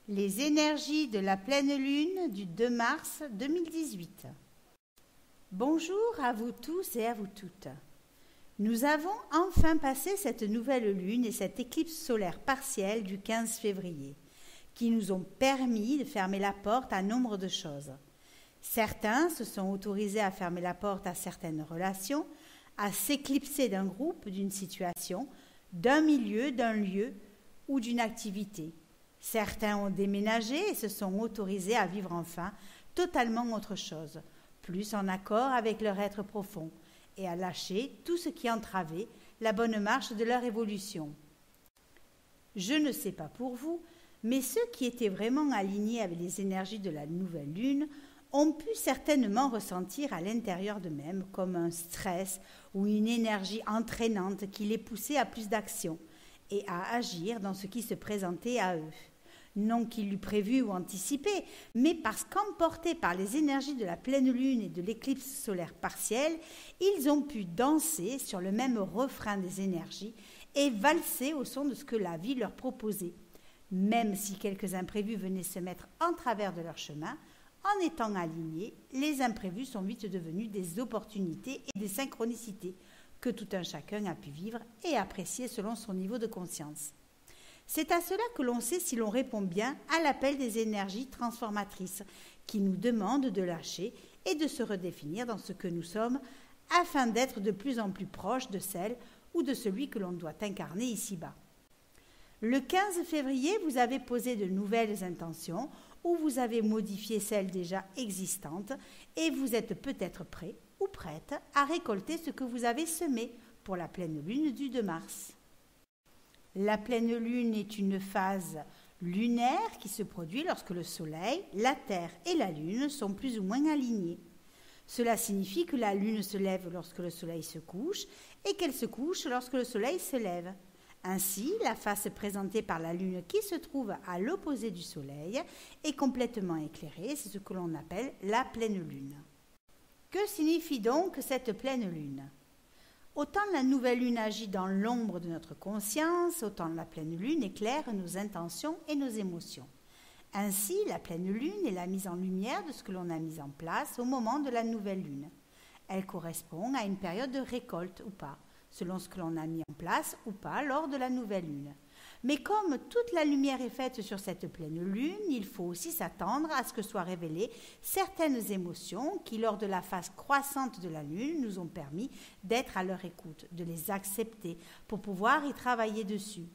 Les énergies de la pleine lune du 2 mars 2018. Bonjour à vous tous et à vous toutes. Nous avons enfin passé cette nouvelle lune et cette éclipse solaire partielle du 15 février, qui nous ont permis de fermer la porte à nombre de choses. Certains se sont autorisés à fermer la porte à certaines relations, à s'éclipser d'un groupe, d'une situation, d'un milieu, d'un lieu ou d'une activité. Certains ont déménagé et se sont autorisés à vivre enfin totalement autre chose, plus en accord avec leur être profond, et à lâcher tout ce qui entravait la bonne marche de leur évolution. Je ne sais pas pour vous, mais ceux qui étaient vraiment alignés avec les énergies de la nouvelle lune ont pu certainement ressentir à l'intérieur d'eux-mêmes comme un stress ou une énergie entraînante qui les poussait à plus d'action et à agir dans ce qui se présentait à eux. Non qu'ils l'eût prévu ou anticipé, mais parce qu'emportés par les énergies de la pleine lune et de l'éclipse solaire partielle, ils ont pu danser sur le même refrain des énergies et valser au son de ce que la vie leur proposait. Même si quelques imprévus venaient se mettre en travers de leur chemin, en étant alignés, les imprévus sont vite devenus des opportunités et des synchronicités que tout un chacun a pu vivre et apprécier selon son niveau de conscience. C'est à cela que l'on sait si l'on répond bien à l'appel des énergies transformatrices qui nous demandent de lâcher et de se redéfinir dans ce que nous sommes afin d'être de plus en plus proches de celle ou de celui que l'on doit incarner ici-bas. Le 15 février, vous avez posé de nouvelles intentions ou vous avez modifié celles déjà existantes et vous êtes peut-être prêt ou prête à récolter ce que vous avez semé pour la pleine lune du 2 mars. La pleine lune est une phase lunaire qui se produit lorsque le soleil, la terre et la lune sont plus ou moins alignés. Cela signifie que la lune se lève lorsque le soleil se couche et qu'elle se couche lorsque le soleil se lève. Ainsi, la face présentée par la lune qui se trouve à l'opposé du soleil est complètement éclairée, c'est ce que l'on appelle la pleine lune. Que signifie donc cette pleine lune ? Autant la nouvelle lune agit dans l'ombre de notre conscience, autant la pleine lune éclaire nos intentions et nos émotions. Ainsi, la pleine lune est la mise en lumière de ce que l'on a mis en place au moment de la nouvelle lune. Elle correspond à une période de récolte ou pas, selon ce que l'on a mis en place ou pas lors de la nouvelle lune. Mais comme toute la lumière est faite sur cette pleine lune, il faut aussi s'attendre à ce que soient révélées certaines émotions qui, lors de la phase croissante de la lune, nous ont permis d'être à leur écoute, de les accepter pour pouvoir y travailler dessus.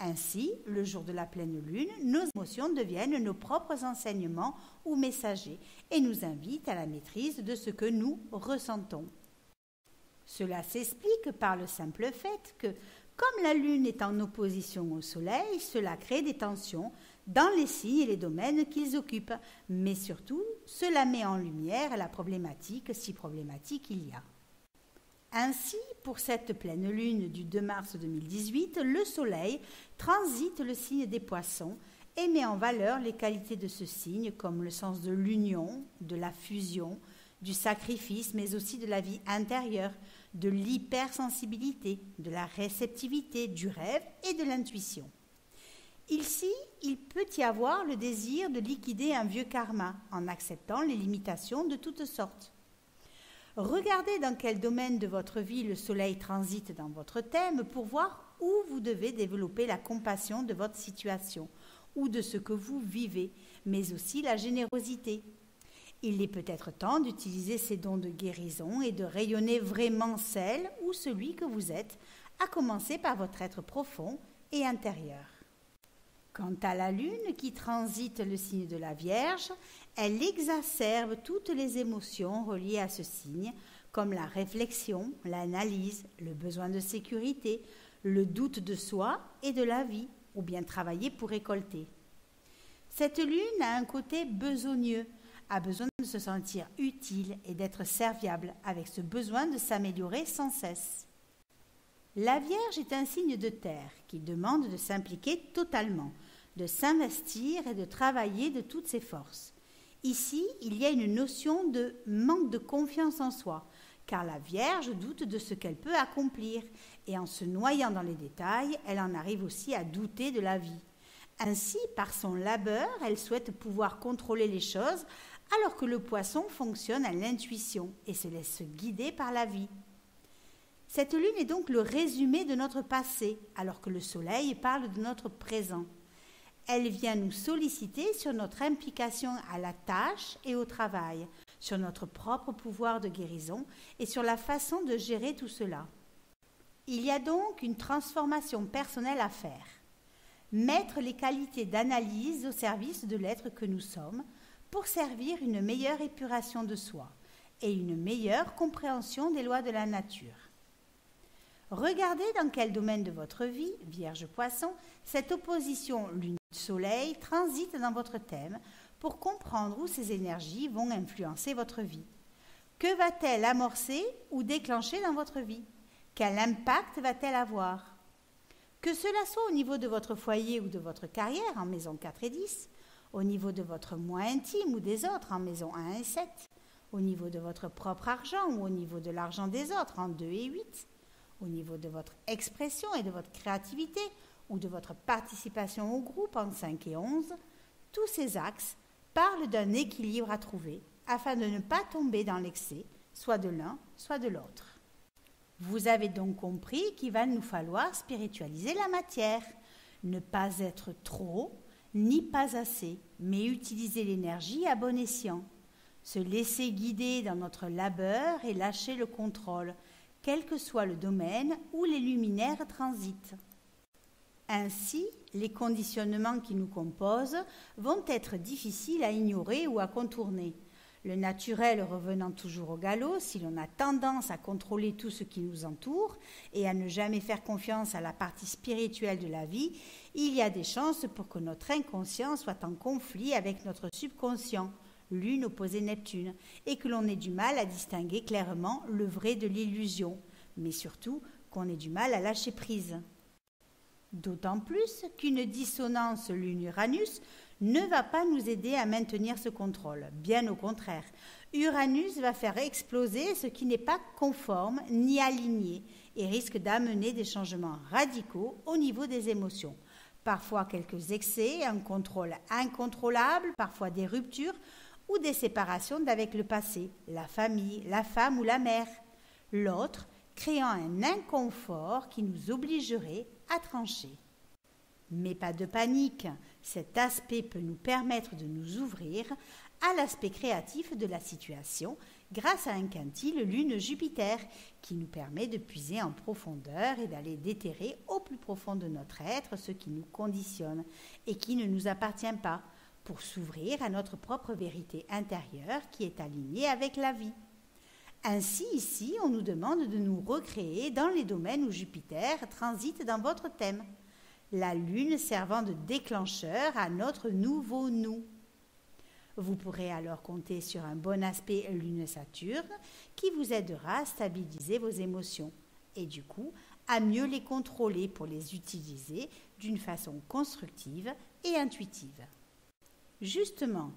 Ainsi, le jour de la pleine lune, nos émotions deviennent nos propres enseignements ou messagers et nous invitent à la maîtrise de ce que nous ressentons. Cela s'explique par le simple fait que, comme la lune est en opposition au soleil, cela crée des tensions dans les signes et les domaines qu'ils occupent, mais surtout, cela met en lumière la problématique, si problématique il y a. Ainsi, pour cette pleine lune du 2 mars 2018, le soleil transite le signe des poissons et met en valeur les qualités de ce signe comme le sens de l'union, de la fusion, du sacrifice, mais aussi de la vie intérieure, de l'hypersensibilité, de la réceptivité, du rêve et de l'intuition. Ici, il peut y avoir le désir de liquider un vieux karma en acceptant les limitations de toutes sortes. Regardez dans quel domaine de votre vie le soleil transite dans votre thème pour voir où vous devez développer la compassion de votre situation ou de ce que vous vivez, mais aussi la générosité. Il est peut-être temps d'utiliser ces dons de guérison et de rayonner vraiment celle ou celui que vous êtes, à commencer par votre être profond et intérieur. Quant à la lune qui transite le signe de la Vierge, elle exacerbe toutes les émotions reliées à ce signe, comme la réflexion, l'analyse, le besoin de sécurité, le doute de soi et de la vie, ou bien travailler pour récolter. Cette lune a un côté besogneux, a besoin de se sentir utile et d'être serviable avec ce besoin de s'améliorer sans cesse. La Vierge est un signe de terre qui demande de s'impliquer totalement, de s'investir et de travailler de toutes ses forces. Ici, il y a une notion de manque de confiance en soi, car la Vierge doute de ce qu'elle peut accomplir et en se noyant dans les détails, elle en arrive aussi à douter de la vie. Ainsi, par son labeur, elle souhaite pouvoir contrôler les choses, alors que le poisson fonctionne à l'intuition et se laisse guider par la vie. Cette lune est donc le résumé de notre passé, alors que le soleil parle de notre présent. Elle vient nous solliciter sur notre implication à la tâche et au travail, sur notre propre pouvoir de guérison et sur la façon de gérer tout cela. Il y a donc une transformation personnelle à faire. Mettre les qualités d'analyse au service de l'être que nous sommes pour servir une meilleure épuration de soi et une meilleure compréhension des lois de la nature. Regardez dans quel domaine de votre vie, Vierge Poisson, cette opposition Lune-Soleil transite dans votre thème pour comprendre où ces énergies vont influencer votre vie. Que va-t-elle amorcer ou déclencher dans votre vie? Quel impact va-t-elle avoir? Que cela soit au niveau de votre foyer ou de votre carrière en maison 4 et 10, au niveau de votre moi intime ou des autres en maison 1 et 7, au niveau de votre propre argent ou au niveau de l'argent des autres en 2 et 8, au niveau de votre expression et de votre créativité ou de votre participation au groupe en 5 et 11, tous ces axes parlent d'un équilibre à trouver afin de ne pas tomber dans l'excès, soit de l'un, soit de l'autre. Vous avez donc compris qu'il va nous falloir spiritualiser la matière, ne pas être trop, ni pas assez, mais utiliser l'énergie à bon escient, se laisser guider dans notre labeur et lâcher le contrôle, quel que soit le domaine où les luminaires transitent. Ainsi, les conditionnements qui nous composent vont être difficiles à ignorer ou à contourner. Le naturel revenant toujours au galop, si l'on a tendance à contrôler tout ce qui nous entoure et à ne jamais faire confiance à la partie spirituelle de la vie, il y a des chances pour que notre inconscient soit en conflit avec notre subconscient, Lune opposée Neptune, et que l'on ait du mal à distinguer clairement le vrai de l'illusion, mais surtout qu'on ait du mal à lâcher prise. D'autant plus qu'une dissonance Lune-Uranus ne va pas nous aider à maintenir ce contrôle, bien au contraire. Uranus va faire exploser ce qui n'est pas conforme ni aligné et risque d'amener des changements radicaux au niveau des émotions. Parfois quelques excès, un contrôle incontrôlable, parfois des ruptures ou des séparations d'avec le passé, la famille, la femme ou la mère. L'autre créant un inconfort qui nous obligerait à trancher. Mais pas de panique, cet aspect peut nous permettre de nous ouvrir à l'aspect créatif de la situation grâce à un quintile Lune-Jupiter qui nous permet de puiser en profondeur et d'aller déterrer au plus profond de notre être ce qui nous conditionne et qui ne nous appartient pas pour s'ouvrir à notre propre vérité intérieure qui est alignée avec la vie. Ainsi, ici, on nous demande de nous recréer dans les domaines où Jupiter transite dans votre thème, la Lune servant de déclencheur à notre nouveau nous. Vous pourrez alors compter sur un bon aspect Lune-Saturne qui vous aidera à stabiliser vos émotions et du coup à mieux les contrôler pour les utiliser d'une façon constructive et intuitive. Justement,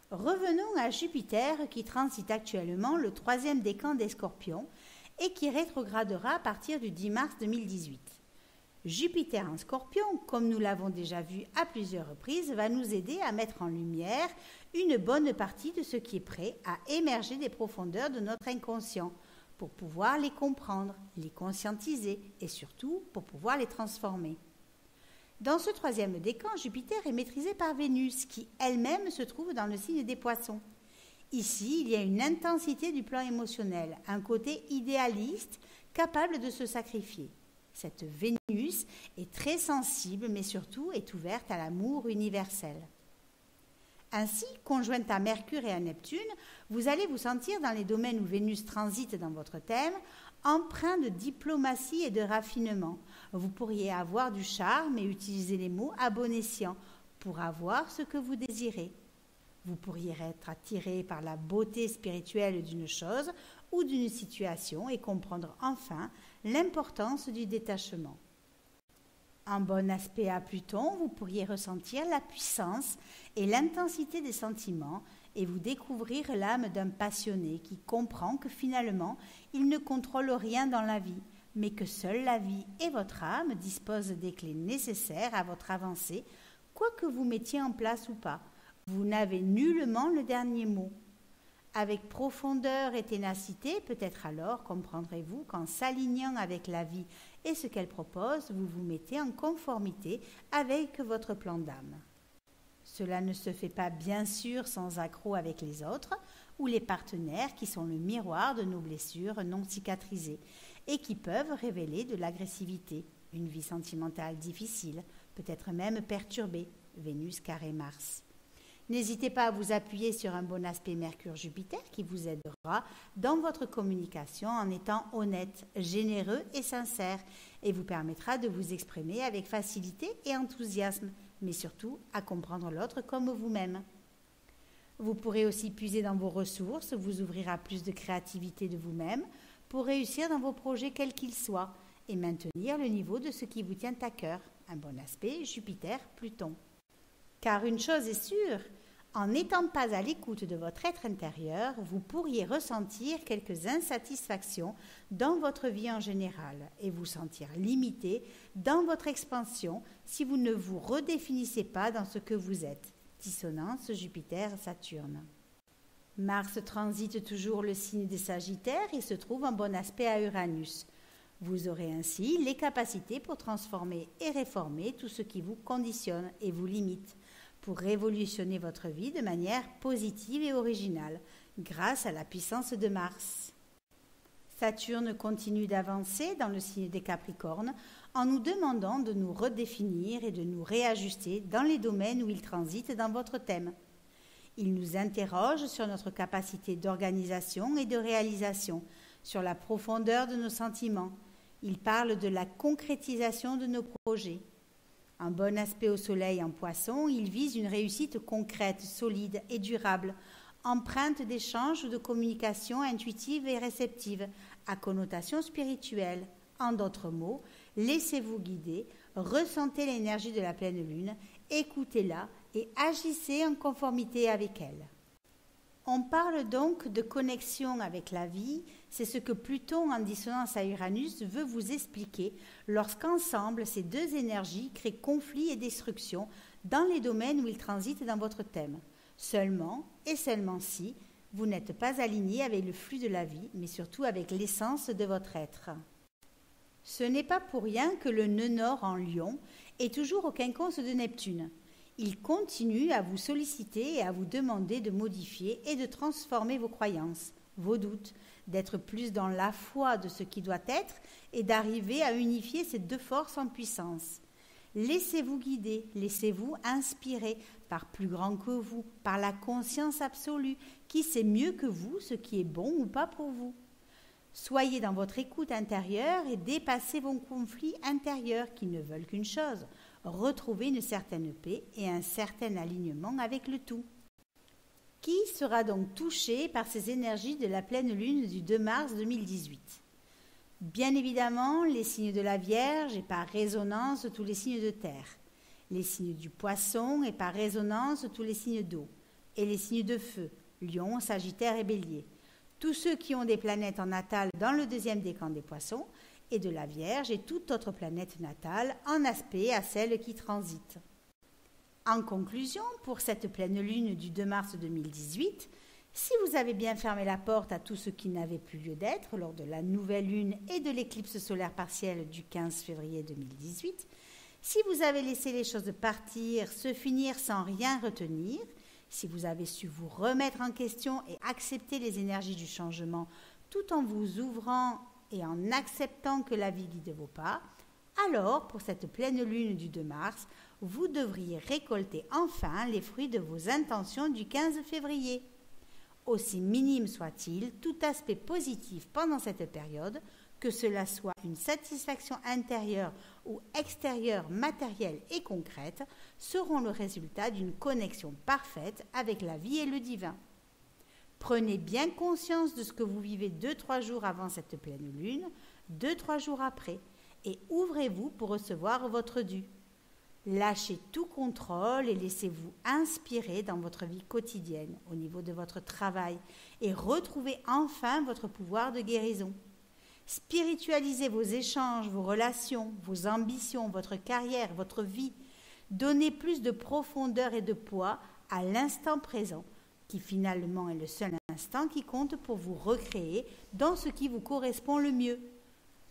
revenons à Jupiter qui transite actuellement le 3e décan des Scorpions et qui rétrogradera à partir du 10 mars 2018. Jupiter en Scorpion, comme nous l'avons déjà vu à plusieurs reprises, va nous aider à mettre en lumière une bonne partie de ce qui est prêt à émerger des profondeurs de notre inconscient pour pouvoir les comprendre, les conscientiser et surtout pour pouvoir les transformer. Dans ce 3e décan, Jupiter est maîtrisé par Vénus qui elle-même se trouve dans le signe des Poissons. Ici, il y a une intensité du plan émotionnel, un côté idéaliste capable de se sacrifier. Cette Vénus est très sensible, mais surtout est ouverte à l'amour universel. Ainsi, conjointe à Mercure et à Neptune, vous allez vous sentir dans les domaines où Vénus transite dans votre thème, empreint de diplomatie et de raffinement. Vous pourriez avoir du charme et utiliser les mots à bon escient pour avoir ce que vous désirez. Vous pourriez être attiré par la beauté spirituelle d'une chose ou d'une situation et comprendre enfin l'importance du détachement. En bon aspect à Pluton, vous pourriez ressentir la puissance et l'intensité des sentiments et vous découvrir l'âme d'un passionné qui comprend que finalement, il ne contrôle rien dans la vie, mais que seule la vie et votre âme disposent des clés nécessaires à votre avancée Quoi que vous mettiez en place ou pas, vous n'avez nullement le dernier mot. Avec profondeur et ténacité, peut-être alors comprendrez-vous qu'en s'alignant avec la vie et ce qu'elle propose, vous vous mettez en conformité avec votre plan d'âme. Cela ne se fait pas bien sûr sans accroc avec les autres ou les partenaires qui sont le miroir de nos blessures non cicatrisées et qui peuvent révéler de l'agressivité, une vie sentimentale difficile, peut-être même perturbée, Vénus carré Mars. N'hésitez pas à vous appuyer sur un bon aspect Mercure-Jupiter qui vous aidera dans votre communication en étant honnête, généreux et sincère et vous permettra de vous exprimer avec facilité et enthousiasme, mais surtout à comprendre l'autre comme vous-même. Vous pourrez aussi puiser dans vos ressources, vous ouvrir à plus de créativité de vous-même pour réussir dans vos projets quels qu'ils soient et maintenir le niveau de ce qui vous tient à cœur, un bon aspect Jupiter-Pluton. Car une chose est sûre, en n'étant pas à l'écoute de votre être intérieur, vous pourriez ressentir quelques insatisfactions dans votre vie en général et vous sentir limité dans votre expansion si vous ne vous redéfinissez pas dans ce que vous êtes. Dissonance Jupiter-Saturne. Mars transite toujours le signe des Sagittaires et se trouve en bon aspect à Uranus. Vous aurez ainsi les capacités pour transformer et réformer tout ce qui vous conditionne et vous limite, pour révolutionner votre vie de manière positive et originale, grâce à la puissance de Mars. Saturne continue d'avancer dans le signe des Capricornes en nous demandant de nous redéfinir et de nous réajuster dans les domaines où il transite dans votre thème. Il nous interroge sur notre capacité d'organisation et de réalisation, sur la profondeur de nos sentiments. Il parle de la concrétisation de nos projets. Un bon aspect au soleil en Poisson, il vise une réussite concrète, solide et durable, empreinte d'échanges ou de communication intuitive et réceptive, à connotation spirituelle. En d'autres mots, laissez-vous guider, ressentez l'énergie de la pleine lune, écoutez-la et agissez en conformité avec elle. On parle donc de connexion avec la vie, c'est ce que Pluton en dissonance à Uranus veut vous expliquer lorsqu'ensemble ces deux énergies créent conflit et destruction dans les domaines où ils transitent dans votre thème. Seulement, et seulement si, vous n'êtes pas aligné avec le flux de la vie, mais surtout avec l'essence de votre être. Ce n'est pas pour rien que le nœud nord en Lion est toujours au quinconce de Neptune. Il continue à vous solliciter et à vous demander de modifier et de transformer vos croyances, vos doutes, d'être plus dans la foi de ce qui doit être et d'arriver à unifier ces deux forces en puissance. Laissez-vous guider, laissez-vous inspirer par plus grand que vous, par la conscience absolue qui sait mieux que vous ce qui est bon ou pas pour vous. Soyez dans votre écoute intérieure et dépassez vos conflits intérieurs qui ne veulent qu'une chose, retrouver une certaine paix et un certain alignement avec le tout. Qui sera donc touché par ces énergies de la pleine lune du 2 mars 2018 ? Bien évidemment, les signes de la Vierge et par résonance tous les signes de terre, les signes du Poisson et par résonance tous les signes d'eau, et les signes de feu, Lion, Sagittaire et Bélier. Tous ceux qui ont des planètes en natale dans le deuxième décan des Poissons et de la Vierge et toute autre planète natale en aspect à celle qui transite. En conclusion, pour cette pleine lune du 2 mars 2018, si vous avez bien fermé la porte à tout ce qui n'avait plus lieu d'être lors de la nouvelle lune et de l'éclipse solaire partielle du 15 février 2018, si vous avez laissé les choses partir, se finir sans rien retenir, si vous avez su vous remettre en question et accepter les énergies du changement tout en vous ouvrant et en acceptant que la vie guide vos pas, alors pour cette pleine lune du 2 mars, vous devriez récolter enfin les fruits de vos intentions du 15 février. Aussi minime soit-il, tout aspect positif pendant cette période, que cela soit une satisfaction intérieure ou extérieure, matérielle et concrète, seront le résultat d'une connexion parfaite avec la vie et le divin. Prenez bien conscience de ce que vous vivez 2-3 jours avant cette pleine lune, 2-3 jours après, et ouvrez-vous pour recevoir votre dû. Lâchez tout contrôle et laissez-vous inspirer dans votre vie quotidienne, au niveau de votre travail, et retrouvez enfin votre pouvoir de guérison. Spiritualisez vos échanges, vos relations, vos ambitions, votre carrière, votre vie. Donnez plus de profondeur et de poids à l'instant présent, qui finalement est le seul instant qui compte pour vous recréer dans ce qui vous correspond le mieux.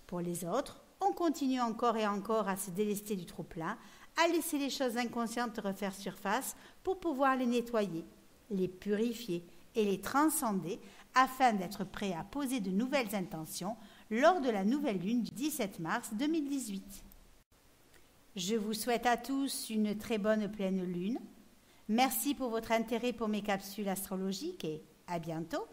Pour les autres, on continue encore et encore à se délester du trop-plein, à laisser les choses inconscientes refaire surface pour pouvoir les nettoyer, les purifier et les transcender afin d'être prêt à poser de nouvelles intentions lors de la nouvelle lune du 17 mars 2018. Je vous souhaite à tous une très bonne pleine lune. Merci pour votre intérêt pour mes capsules astrologiques et à bientôt.